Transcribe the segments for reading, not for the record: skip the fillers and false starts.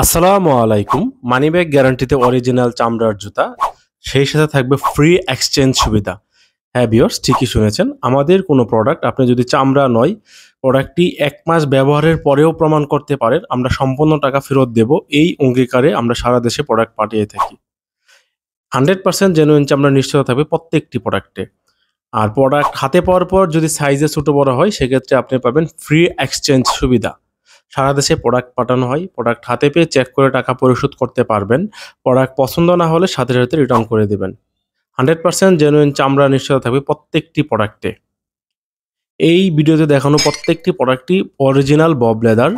আসসালামু আলাইকুম। Money bag গ্যারান্টিতে original চামড়ার জুতা, সেই সাথে থাকবে ফ্রি এক্সচেঞ্জ সুবিধা। হ্যাঁ ভিউয়ার্স, ঠিকই শুনেছেন। আমাদের কোনো প্রোডাক্ট আপনি যদি চামড়া নয়, প্রোডাক্টটি ১ মাস ব্যবহারের পরেও প্রমাণ করতে পারেন, আমরা সম্পূর্ণ টাকা ফেরত দেব। এই অঙ্গীকারে আমরা সারা দেশে প্রোডাক্ট পাঠিয়ে থাকি। 100% জেনুইন চামড়া নিশ্চয়তা থাকবে প্রত্যেকটি প্রোডাক্টে। আর প্রোডাক্ট হাতে পাওয়ার পর যদি সাইজে ছোট বড় হয়, সেক্ষেত্রে আপনি পাবেন ফ্রি এক্সচেঞ্জ সুবিধা। সারা দেশে প্রোডাক্ট পাঠানো হয়। প্রোডাক্ট হাতে পেয়ে চেক করে টাকা পরিশোধ করতে পারবেন। প্রোডাক্ট পছন্দ না হলে সাথে সাথে রিটার্ন করে দিবেন। 100% জেনুইন চামড়া নিশ্চয়তা থাকবে প্রত্যেকটি প্রোডাক্টে। এই ভিডিওতে দেখানো প্রত্যেকটি প্রোডাক্টই অরিজিনাল বব লেদার।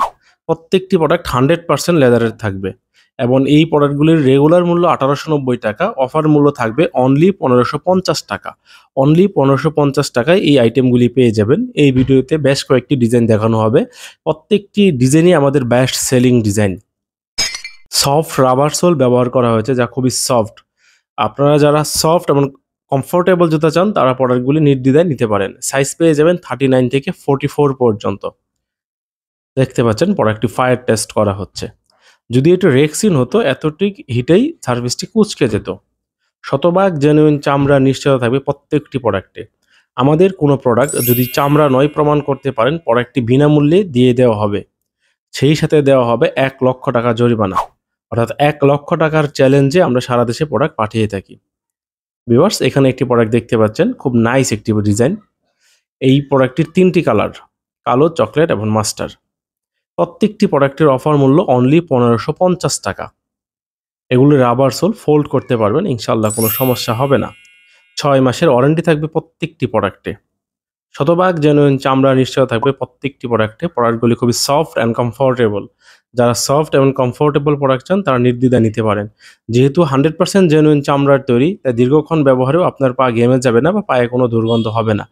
প্রত্যেকটি প্রোডাক্ট 100% লেদারের থাকবে এবং এই প্রোডাক্টগুলির রেগুলার মূল্য ১৮৯০ টাকা, অফার মূল্য থাকবে অনলি ১৫৫০ টাকা। অনলি ১৫৫০ টাকায় এই আইটেমগুলি পেয়ে যাবেন। এই ভিডিওতে বেশ কয়েকটি ডিজাইন দেখানো হবে। প্রত্যেকটি ডিজাইনই আমাদের best selling design. Soft rubber soul ব্যবহার করা হয়েছে, যা খুবই সফট। আপনারা যারা সফট এবং কমফোর্টেবল জুতা চান, তারা প্রোডাক্টগুলি নির্দ্বিধায় নিতে পারেন। সাইজ পেয়ে যাবেন 39 থেকে 44 পর্যন্ত। দেখতে পাচ্ছেন প্রোডাক্টটি ফায়ার টেস্ট করা হচ্ছে। যদি এটা রেক্সিন হতো, এতটি হিটেই সার্ভিসটি কুঁচকে যেত। শতভাগ জেনুইন চামড়া নিশ্চয়তা থাকবে প্রত্যেকটি প্রোডাক্টে। আমাদের কোনো প্রোডাক্ট যদি চামড়া নয় প্রমাণ করতে পারেন, প্রোডাক্টটি বিনামূল্যে দিয়ে দেওয়া হবে। সেই সাথে দেওয়া হবে ১ লক্ষ টাকা জরিমানা। অর্থাৎ ১ লক্ষ টাকার চ্যালেঞ্জে আমরা সারা দেশে প্রোডাক্ট পাঠিয়ে থাকি। ভিউয়ার্স, এখানে একটি প্রোডাক্ট দেখতে পাচ্ছেন, খুব নাইস একটি ডিজাইন। এই প্রোডাক্টটির ৩টি কালার, কালো, চকলেট এবং মাস্টার। প্রত্যেকটি প্রোডাক্টের অফার মূল্য অনলি ১৫৫০ টাকা। এগুলো রাবার সোল, ফোল্ড করতে পারবেন, ইনশাআল্লাহ কোনো সমস্যা হবে না। ৬ মাসের ওয়ারেন্টি থাকবে প্রত্যেকটি প্রোডাক্টে। শতভাগ জেনুইন চামড়া নিশ্চয়তা থাকবে প্রত্যেকটি প্রোডাক্টে। প্রোডাক্টগুলি খুবই সফট অ্যান্ড কমফোর্টেবল। যারা সফট এবং কমফোর্টেবল প্রোডাক্ট চান, তারা নির্দ্বিধায় নিতে পারেন। যেহেতু 100% জেনুইন চামড়ার তৈরি, তাই দীর্ঘক্ষণ ব্যবহারেও আপনার পা ঘেমে যাবে না বা পায়ে কোনো দুর্গন্ধ হবে না।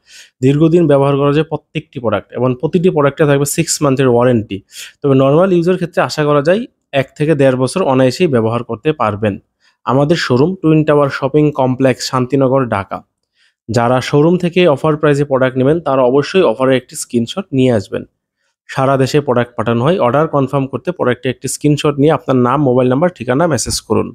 দীর্ঘদিন ব্যবহার করা যায় প্রত্যেকটি প্রোডাক্ট এবং প্রতিটি প্রোডাক্টে থাকবে 6 মান্থের ওয়ারেন্টি। তবে নর্মাল ইউজের ক্ষেত্রে আশা করা যায় ১ থেকে ১.৫ বছর অনায়াসেই ব্যবহার করতে পারবেন। আমাদের showroom twin tower shopping complex, Shantinagar, Dhaka. যারা শোরুম থেকে অফার প্রাইসে প্রোডাক্ট নেবেন, তারা অবশ্যই অফারের একটি স্ক্রিনশট নিয়ে আসবেন। সারা দেশে প্রোডাক্ট পাঠানো হয়। অর্ডার কনফার্ম করতে প্রোডাক্টের একটি স্ক্রিনশট নিয়ে আপনার নাম, মোবাইল নাম্বার, ঠিকানা মেসেজ করুন।